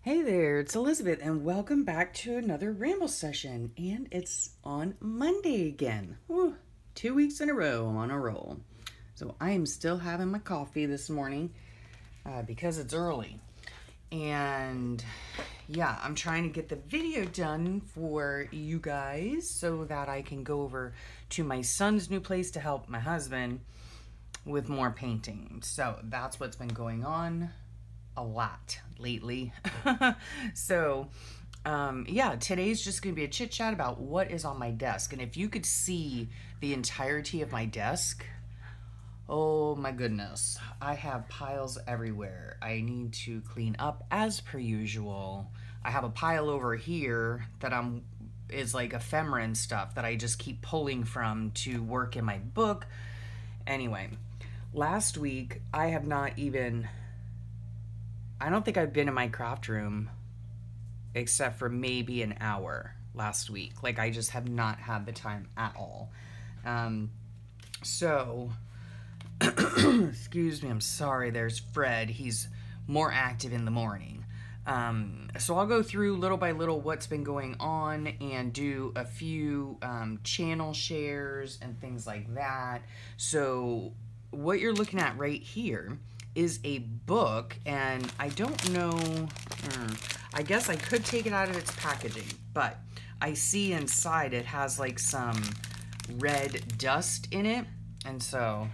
Hey there, it's Elizabeth, and welcome back to another Ramble session. And it's on Monday again. Whew, 2 weeks in a row, I'm on a roll. So I am still having my coffee this morning because it's early. And yeah, I'm trying to get the video done for you guys so that I can go over to my son's new place to help my husband with more painting. So that's what's been going on a lot lately. So yeah, today's just gonna be a chit chat about what is on my desk. And if you could see the entirety of my desk, oh my goodness, I have piles everywhere. I need to clean up as per usual. I have a pile over here that is like ephemera and stuff that I just keep pulling from to work in my book. Anyway, last week I don't think I've been in my craft room except for maybe an hour last week. Like, I just have not had the time at all. So, excuse me, I'm sorry, there's Fred. He's more active in the morning. So I'll go through little by little what's been going on and do a few channel shares and things like that. So what you're looking at right here is a book, and I don't know, I guess I could take it out of its packaging, but I see inside it has like some red dust in it, and so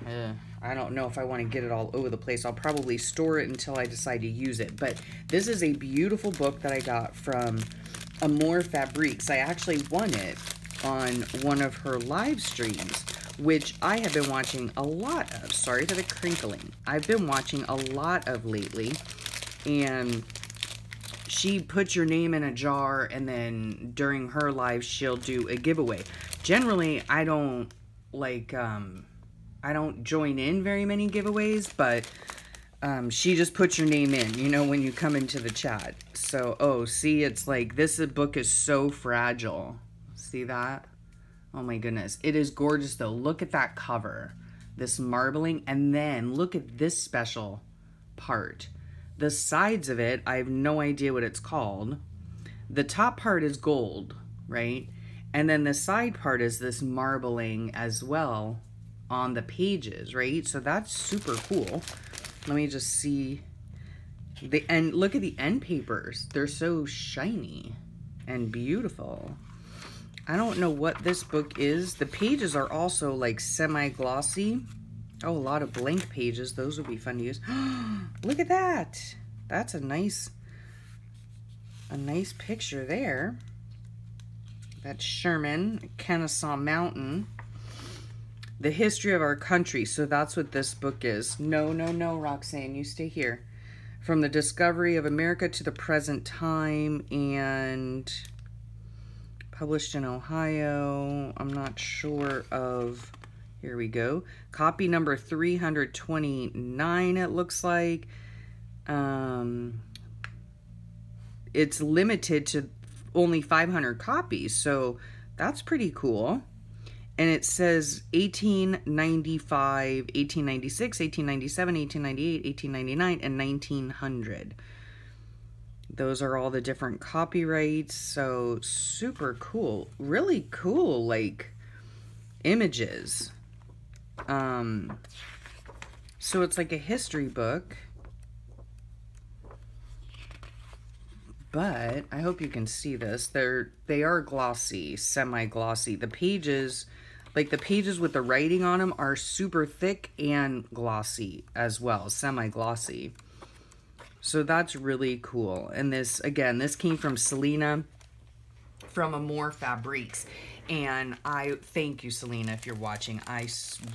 I don't know if I want to get it all over the place. I'll probably store it until I decide to use it. But this is a beautiful book that I got from Amore Fabriques. I actually won it on one of her live streams, which I have been watching a lot of. Sorry for the crinkling. I've been watching a lot of lately, and she puts your name in a jar, and then during her live, she'll do a giveaway. Generally, I don't join in very many giveaways, but she just puts your name in, when you come into the chat. So, see, it's like, this book is so fragile. See that? Oh my goodness. It is gorgeous though. Look at that cover. This marbling. And then look at this special part. The sides of it, I have no idea what it's called. The top part is gold, right? And then the side part is this marbling as well on the pages, right? So that's super cool. Let me just see the end. Look at the end papers. They're so shiny and beautiful. I don't know what this book is. The pages are also like semi-glossy. Oh, a lot of blank pages. Those would be fun to use. Look at that. That's a nice picture there. That's Sherman, Kennesaw Mountain. The history of our country. So that's what this book is. No, Roxanne, you stay here. From the discovery of America to the present time, and published in Ohio. I'm not sure of, here we go. Copy number 329, it looks like. It's limited to only 500 copies, so that's pretty cool. And it says 1895, 1896, 1897, 1898, 1899, and 1900. Those are all the different copyrights, so super cool. Really cool, like, images. So it's like a history book. But I hope you can see this. They are glossy, semi-glossy. The pages, like the pages with the writing on them, are super thick and glossy as well, semi-glossy. So that's really cool. And this, again, this came from Selena from Amore Fabriques. And I thank you, Selena, if you're watching. I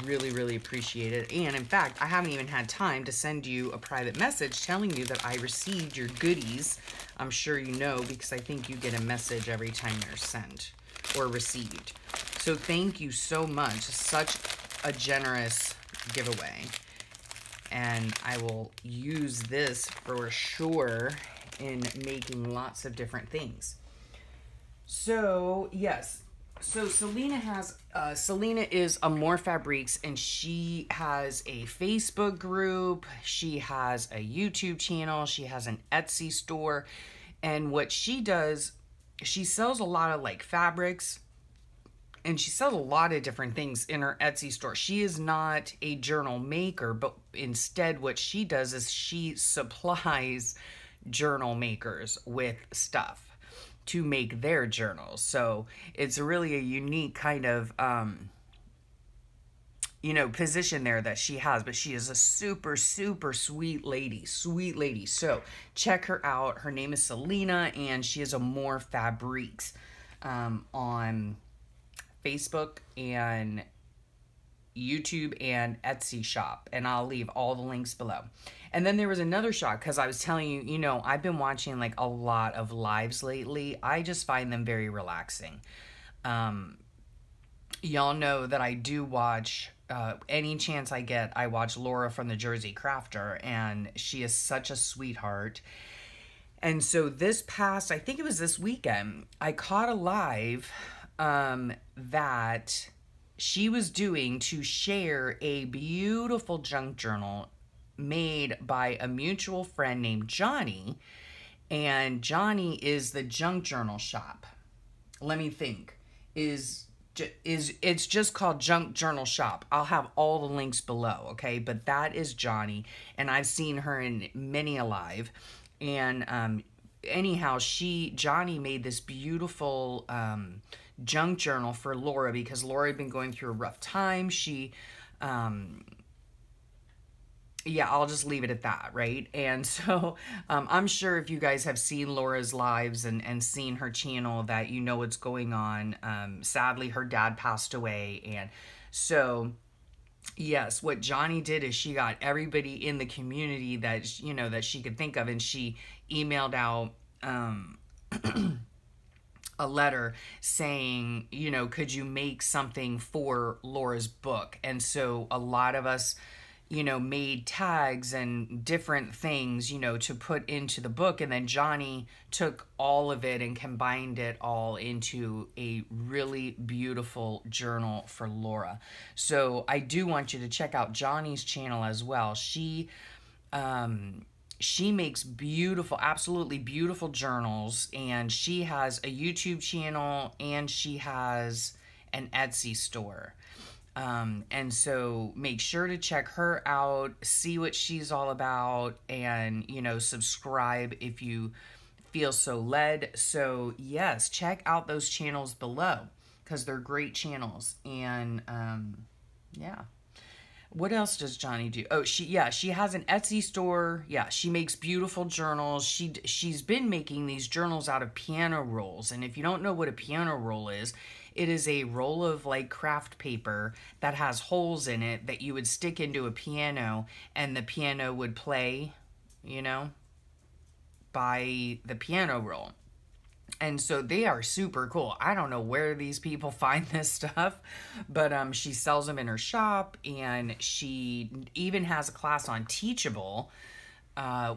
really, really appreciate it. And in fact, I haven't even had time to send you a private message telling you that I received your goodies. I'm sure you know, because I think you get a message every time they're sent or received. So thank you so much. Such a generous giveaway. And I will use this for sure in making lots of different things. So, yes. So Selena is Amore Fabriques, and she has a Facebook group. She has a YouTube channel. She has an Etsy store. And what she does, she sells a lot of like fabrics, and she sells a lot of different things in her Etsy store. She is not a journal maker, but instead what she does is she supplies journal makers with stuff to make their journals. So it's really a unique kind of position there that she has, but she is a super, super sweet lady. So check her out. Her name is Selena, and she is a More Fabriques on Facebook and YouTube and Etsy shop, and I'll leave all the links below. And then there was another shop, because I was telling you, I've been watching like a lot of lives lately. I just find them very relaxing. Y'all know that I do watch, any chance I get, I watch Laura from the Jersey Crafter, and she is such a sweetheart. And so I think it was this weekend, I caught a live that she was doing to share a beautiful junk journal made by a mutual friend named Johnny. And Johnny is the junk journal shop. Let me think. It's just called Junk Journal Shop. I'll have all the links below, okay? But that is Johnny, and I've seen her in many a live. And anyhow, Johnny made this beautiful junk journal for Laura, because Laura had been going through a rough time. I'll just leave it at that, right? And so I'm sure if you guys have seen Laura's lives and seen her channel, that you know what's going on. Sadly, her dad passed away. And so, yes, what Johnny did is she got everybody in the community that, that she could think of, and she emailed out a letter saying, could you make something for Laura's book? And so a lot of us, made tags and different things, to put into the book. And then Johnny took all of it and combined it all into a really beautiful journal for Laura. So I do want you to check out Johnny's channel as well. She makes beautiful, absolutely beautiful journals, and she has a YouTube channel, and she has an Etsy store. And so make sure to check her out, see what she's all about, and, subscribe if you feel so led. So yes, check out those channels below, because they're great channels. And, yeah. What else does Johnny do? Oh, she has an Etsy store. Yeah, she makes beautiful journals. She's been making these journals out of piano rolls. And if you don't know what a piano roll is, it is a roll of like craft paper that has holes in it that you would stick into a piano, and the piano would play, by the piano roll. And so they are super cool. I don't know where these people find this stuff, but she sells them in her shop, and she even has a class on Teachable,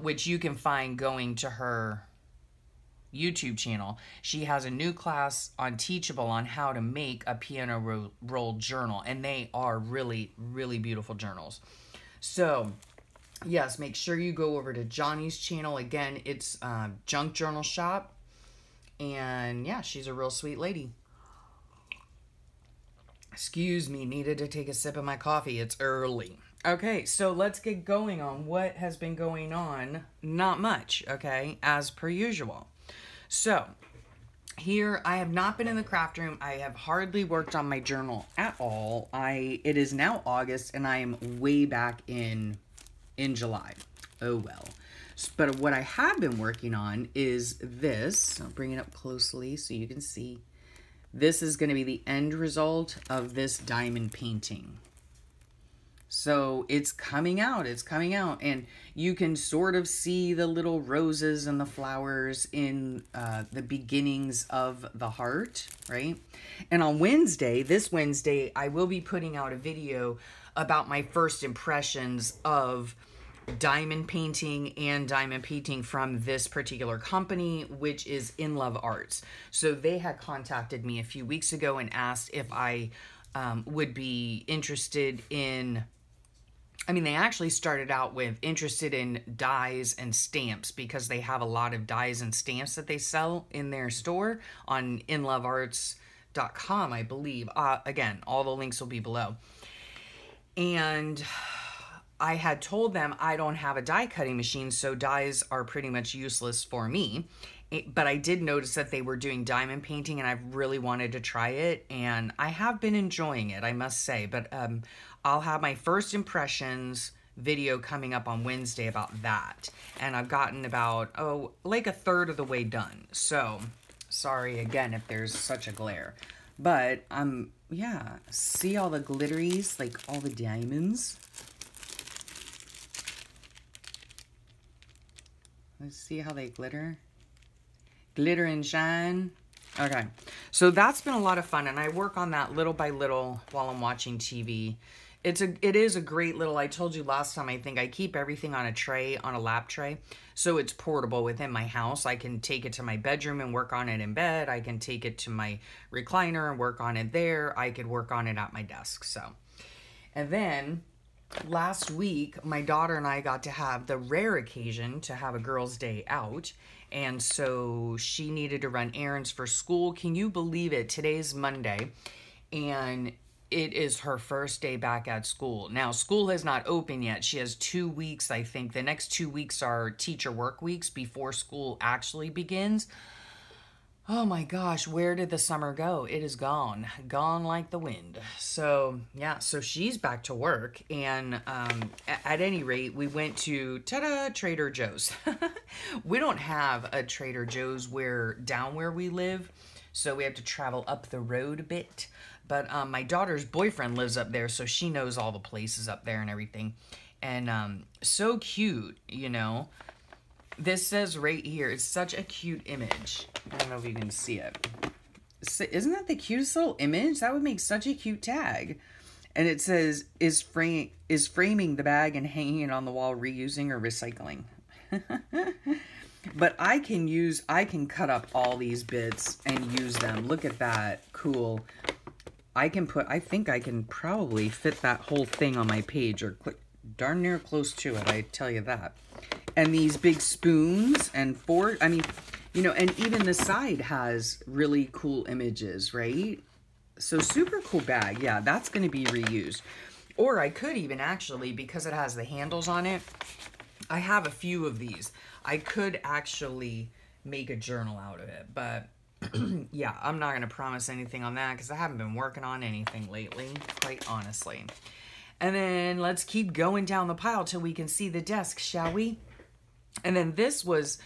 which you can find going to her YouTube channel. She has a new class on Teachable on how to make a piano roll journal, and they are really, really beautiful journals. So yes, make sure you go over to Johnny's channel. Again, it's Junk Journal Shop. And yeah, she's a real sweet lady. Excuse me, needed to take a sip of my coffee. It's early. Okay, so let's get going on what has been going on. Not much, okay, as per usual. So here, I have not been in the craft room. I have hardly worked on my journal at all. It is now August, and I am way back in July. Oh well. But what I have been working on is this. I'll bring it up closely so you can see. This is going to be the end result of this diamond painting. So it's coming out. And you can sort of see the little roses and the flowers in the beginnings of the heart, right? And on this Wednesday, I will be putting out a video about my first impressions of diamond painting from this particular company, which is InLoveArts. So they had contacted me a few weeks ago and asked if I would be interested in I mean, they actually started out with interested in dies and stamps because they have a lot of dies and stamps that they sell in their store on InLoveArts.com, I believe. Again, all the links will be below. And I had told them I don't have a die cutting machine, so dies are pretty much useless for me. But I did notice that they were doing diamond painting, and I really wanted to try it, and I have been enjoying it, I must say. But I'll have my first impressions video coming up on Wednesday about that. And I've gotten about, like a third of the way done. So, sorry again if there's such a glare. But, yeah, see all the glitteries, like all the diamonds? Let's see how they glitter. Glitter and shine. Okay, so that's been a lot of fun, and I work on that little by little while I'm watching TV. It is a great little, I told you last time, I think I keep everything on a tray, on a lap tray, so it's portable within my house. I can take it to my bedroom and work on it in bed. I can take it to my recliner and work on it there. I could work on it at my desk, so. And then last week, my daughter and I got to have the rare occasion to have a girls' day out. And so she needed to run errands for school. Can you believe it? Today's Monday, and it is her first day back at school. Now, school has not opened yet. She has 2 weeks, I think. The next 2 weeks are teacher work weeks before school actually begins. Oh my gosh, where did the summer go? It is gone. Gone like the wind. So, yeah, so she's back to work. And at any rate, we went to, Trader Joe's. We don't have a Trader Joe's down where we live. So we have to travel up the road a bit. But my daughter's boyfriend lives up there, so she knows all the places up there and everything. And so cute, you know. This says right here, it's such a cute image. I don't know if you can see it. Isn't that the cutest little image? That would make such a cute tag. And it says, is framing the bag and hanging it on the wall reusing or recycling? But I can cut up all these bits and use them. Look at that. Cool. I think I can probably fit that whole thing on my page, or darn near close to it, I tell you that. And these big spoons and forks, I mean, you know, and even the side has really cool images, right? So super cool bag. Yeah, that's going to be reused. Or I could even actually, because it has the handles on it, I have a few of these. I could actually make a journal out of it, but yeah, I'm not going to promise anything on that because I haven't been working on anything lately, quite honestly. And then let's keep going down the pile till we can see the desk, shall we? And then this was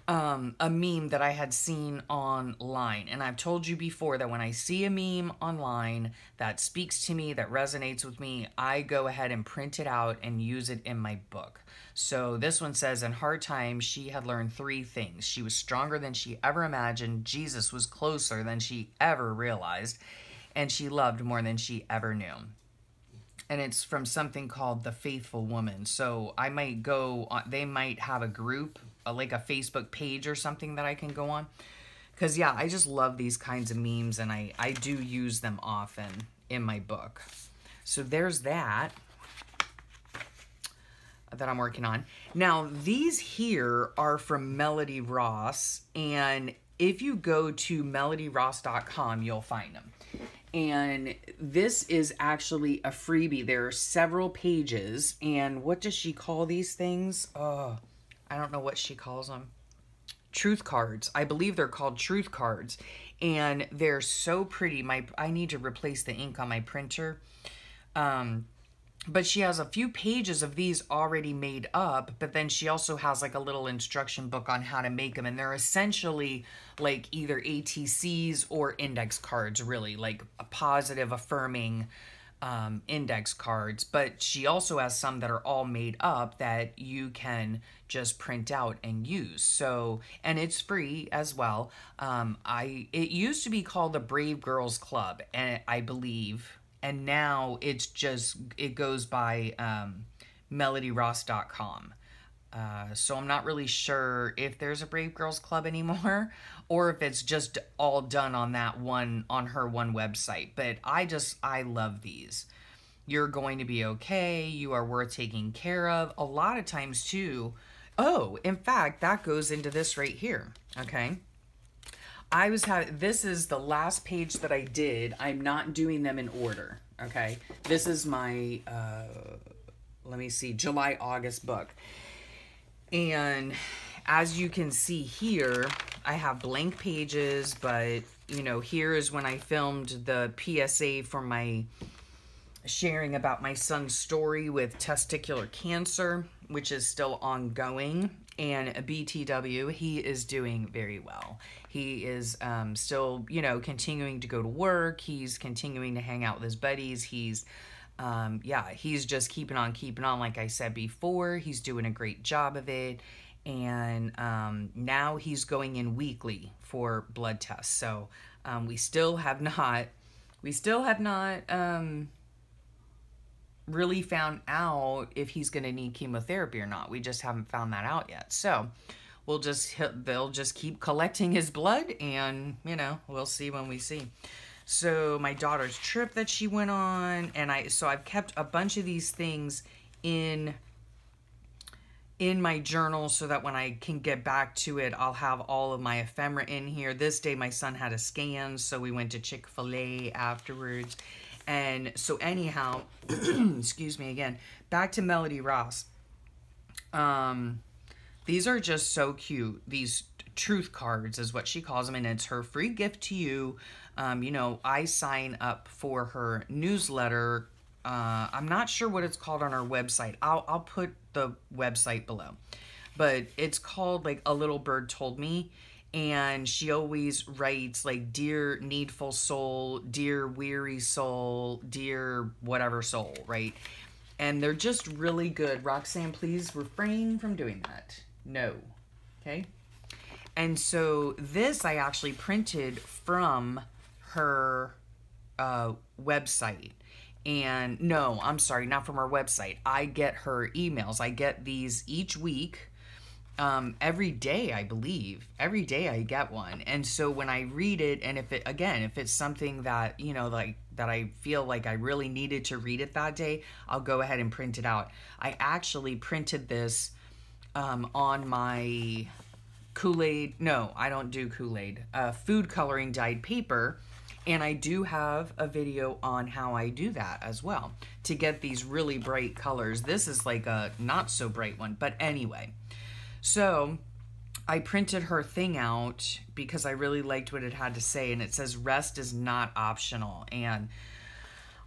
a meme that I had seen online. And I've told you before that when I see a meme online that speaks to me, that resonates with me, I go ahead and print it out and use it in my book. So this one says, in hard times, she had learned 3 things. She was stronger than she ever imagined. Jesus was closer than she ever realized. And she loved more than she ever knew. And it's from something called The Faithful Woman. So I might go on, they might have a group, like a Facebook page or something that I can go on. Because, yeah, I just love these kinds of memes, and I do use them often in my book. So there's that I'm working on. Now, these here are from Melody Ross. And if you go to melodyross.com, you'll find them. And this is actually a freebie. There are several pages. And what does she call these things? Oh, I don't know what she calls them. Truth cards. I believe they're called truth cards. And they're so pretty. I need to replace the ink on my printer. But she has a few pages of these already made up, but then she also has like a little instruction book on how to make them. And they're essentially like either ATCs or index cards, really, like a positive, affirming index cards. But she also has some that are all made up that you can just print out and use. So, and it's free as well. It used to be called the Brave Girls Club, and I believe. And now it goes by melodyross.com. So I'm not really sure if there's a Brave Girls Club anymore or if it's just all done on her one website. But I love these. you're going to be okay. You are worth taking care of. A lot of times too. Oh, in fact, that goes into this right here. Okay. This is the last page that I did. I'm not doing them in order. Okay. This is my, let me see, July, August book. And as you can see here, I have blank pages, but you know, here is when I filmed the PSA for my sharing about my son's story with testicular cancer, which is still ongoing. And BTW, he is doing very well. He is still, you know, continuing to go to work. He's continuing to hang out with his buddies. He's, he's just keeping on. Like I said before, he's doing a great job of it. And now he's going in weekly for blood tests. So we still have not really found out if he's going to need chemotherapy or not. We just haven't found that out yet. So they'll just keep collecting his blood, and you know, we'll see when we see. So my daughter's trip that she went on, and I've kept a bunch of these things in my journal so that when I can get back to it, I'll have all of my ephemera in here. This day my son had a scan, so we went to Chick-fil-A afterwards. And so anyhow, excuse me again, back to Melody Ross. These are just so cute. These truth cards is what she calls them, and it's her free gift to you. You know, I sign up for her newsletter. I'm not sure what it's called on our website. I'll put the website below. But it's called like A Little Bird Told Me. And she always writes like, dear needful soul, dear weary soul, dear whatever soul, right? And they're just really good. Roxanne, please refrain from doing that. No. Okay? And so this I actually printed from her website. And no, I'm sorry, not from her website. I get her emails. I get these each week. Every day, I believe. Every day I get one. And so when I read it, and if it's something that, you know, like that I feel like I really needed to read it that day, I'll go ahead and print it out. I actually printed this on my Kool-Aid. No, I don't do Kool-Aid. Food coloring dyed paper. And I do have a video on how I do that as well to get these really bright colors. This is like a not so bright one, but anyway. So I printed her thing out because I really liked what it had to say, and it says rest is not optional. And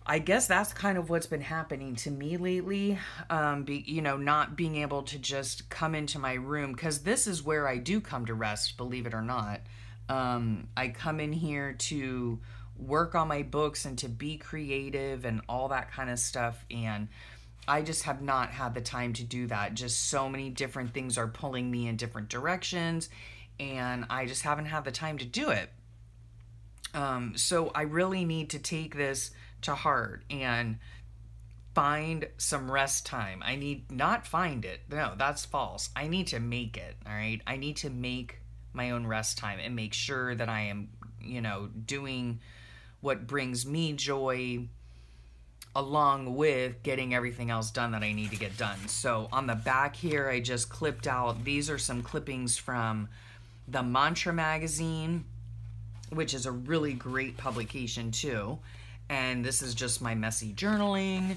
I guess that's kind of what's been happening to me lately, not being able to just come into my room, because this is where I do come to rest, believe it or not. I come in here to work on my books and to be creative and all that kind of stuff, and I just have not had the time to do that. Just so many different things are pulling me in different directions, and I just haven't had the time to do it. So I really need to take this to heart and find some rest time. I need not find it. No, that's false. I need to make it, all right? I need to make my own rest time and make sure that I am, doing what brings me joy, along with getting everything else done that I need to get done. So on the back here, I just clipped out, these are some clippings from the Mantra magazine, which is a really great publication too. And this is just my messy journaling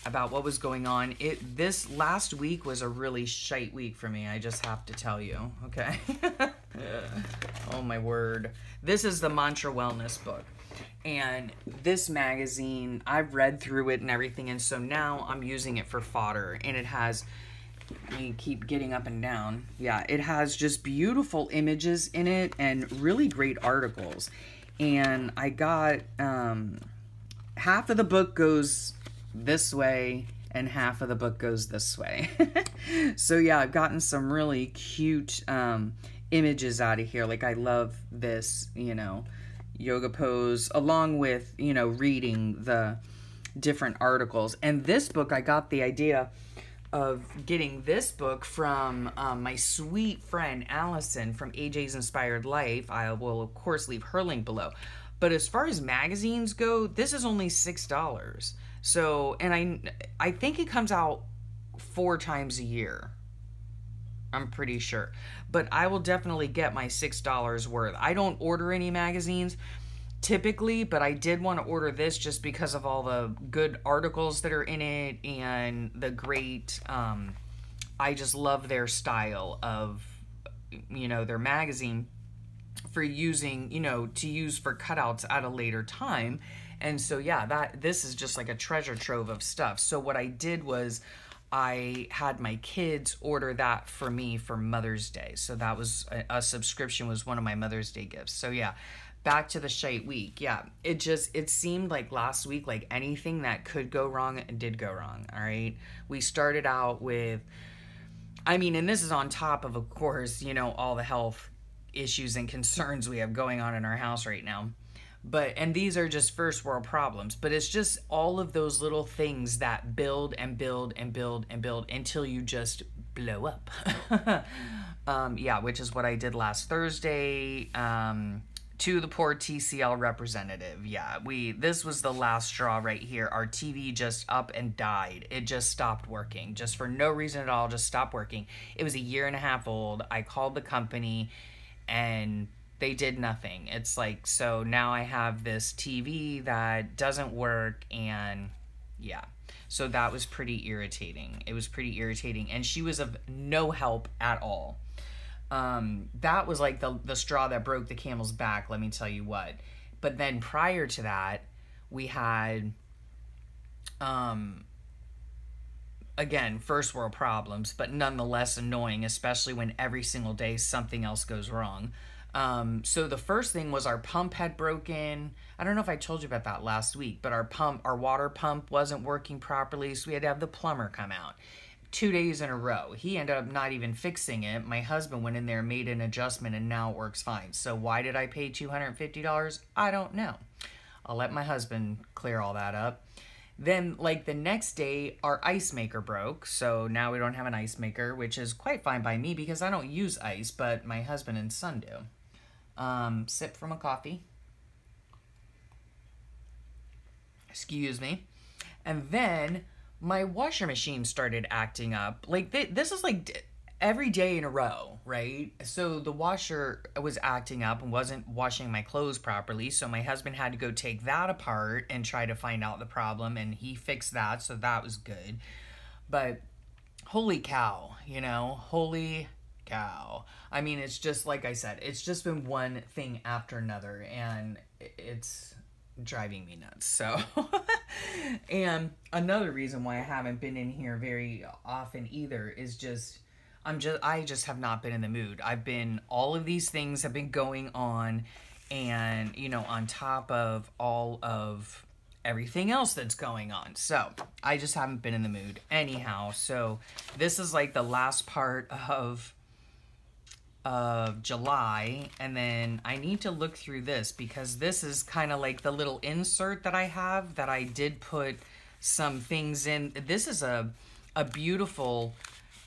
about what was going on. This last week was a really shite week for me, I just have to tell you, okay? Oh my word. This is the Mantra Wellness book. And this magazine, I've read through it and everything, and so now I'm using it for fodder. And it has, let me keep getting up and down. Yeah, it has just beautiful images in it and really great articles. And I got, half of the book goes this way and half of the book goes this way. So yeah, I've gotten some really cute images out of here. Like I love this, yoga pose, along with, reading the different articles. And this book, I got the idea of getting this book from my sweet friend Allison from AJ's Inspired Life. I will, of course, leave her link below. But as far as magazines go, this is only $6. So, and I think it comes out 4 times a year. I'm pretty sure. But I will definitely get my $6 worth. I don't order any magazines typically, but I did want to order this just because of all the good articles that are in it and the great I just love their style of their magazine for using, to use for cutouts at a later time. And so yeah, this is just like a treasure trove of stuff. So what I did was I had my kids order that for me for Mother's Day. So that was a subscription was one of my Mother's Day gifts. So yeah, back to the shite week. Yeah, it seemed like last week, like anything that could go wrong did go wrong. All right. We started out with, and this is on top of course, all the health issues and concerns we have going on in our house right now. And these are just first world problems, but it's just all of those little things that build and build and build and build until you just blow up. Yeah, which is what I did last Thursday. To the poor TCL representative. Yeah, this was the last straw right here. Our TV just up and died. It just stopped working. Just for no reason at all, just stopped working. It was a 1.5 years old. I called the company and they did nothing. It's like, so now I have this TV that doesn't work, and yeah. So that was pretty irritating. It was pretty irritating, and she was of no help at all. That was like the straw that broke the camel's back, let me tell you what. But then prior to that, we had again, first world problems, but nonetheless annoying, especially when every single day something else goes wrong. So the first thing was our pump had broken. I don't know if I told you about that last week, but our water pump wasn't working properly, so we had to have the plumber come out. 2 days in a row. He ended up not even fixing it. My husband went in there, made an adjustment, and now it works fine. So why did I pay $250? I don't know. I'll let my husband clear all that up. Then, like the next day, our ice maker broke. So now we don't have an ice maker, which is quite fine by me because I don't use ice, but my husband and son do. Sip from a coffee. Excuse me. And then my washer machine started acting up. Like, this is like every day in a row, right? So the washer was acting up and wasn't washing my clothes properly. So my husband had to go take that apart and try to find out the problem. And he fixed that. So that was good. But holy cow, holy cow. It's just like I said, it's just been one thing after another. And it's driving me nuts. So and another reason why I haven't been in here very often either is I just have not been in the mood. All of these things have been going on, and on top of all of everything else that's going on. So I just haven't been in the mood anyhow. So this is like the last part of July, and then I need to look through this because this is kind of like the little insert that I have that I did put some things in. This is a beautiful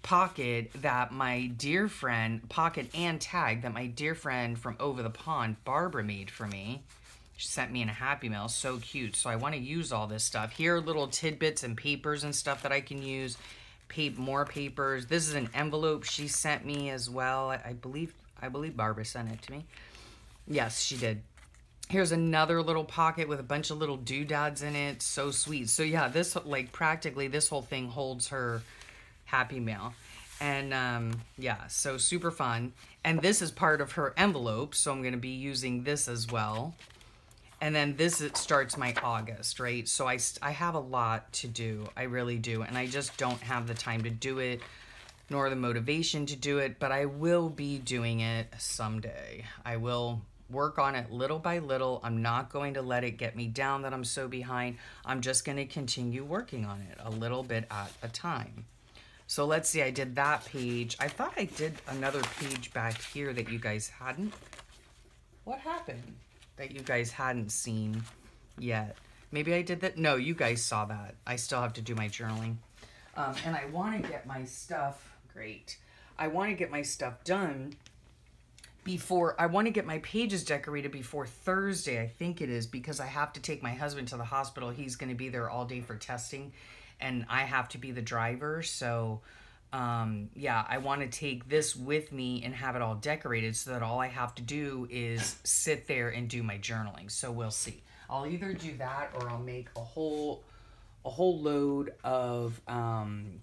pocket that my dear friend, pocket and tag that my dear friend from over the pond, Barbara, made for me. She sent me in a Happy Mail. So cute. So I want to use all this stuff. Here are little tidbits and papers and stuff that I can use. More papers. This is an envelope she sent me as well. I believe Barbara sent it to me. Yes, she did. Here's another little pocket with a bunch of little doodads in it. So sweet. So yeah, this practically this whole thing holds her Happy Mail. And yeah, so super fun. And this is part of her envelope, so I'm going to be using this as well. And then it starts my August, right? So I have a lot to do. I really do. And I just don't have the time to do it, nor the motivation to do it. But I will be doing it someday. I will work on it little by little. I'm not going to let it get me down that I'm so behind. I'm just going to continue working on it a little bit at a time. So let's see. I did that page. I thought I did another page back here that you guys hadn't. What happened? That you guys hadn't seen yet. Maybe I did that. No, you guys saw that. I still have to do my journaling. And I want to get my stuff, great. I want to get my stuff done before, I want to get my pages decorated before Thursday, I think it is, because I have to take my husband to the hospital. He's going to be there all day for testing, and I have to be the driver. So, yeah, I want to take this with me and have it all decorated so that all I have to do is sit there and do my journaling. So we'll see. I'll either do that or I'll make a whole load of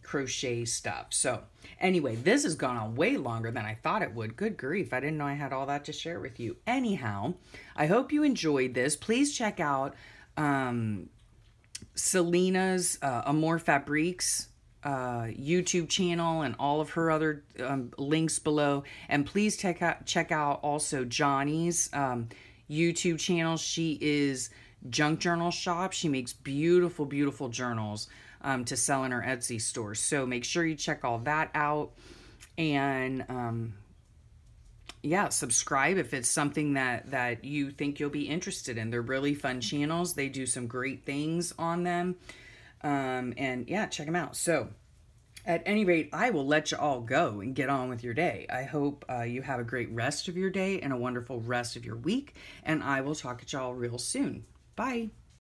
crochet stuff. So anyway, this has gone on way longer than I thought it would. Good grief, I didn't know I had all that to share with you. Anyhow, I hope you enjoyed this. Please check out Selena's Amour Fabriques YouTube channel and all of her other links below. And please check out also Johnny's YouTube channel. She is Junk Journal Shop. She makes beautiful, beautiful journals to sell in her Etsy store. So make sure you check all that out. And yeah, subscribe if it's something that you think you'll be interested in. They're really fun channels. They do some great things on them. And yeah, check them out. So at any rate, I will let you all go and get on with your day. I hope you have a great rest of your day and a wonderful rest of your week. And I will talk to y'all real soon. Bye.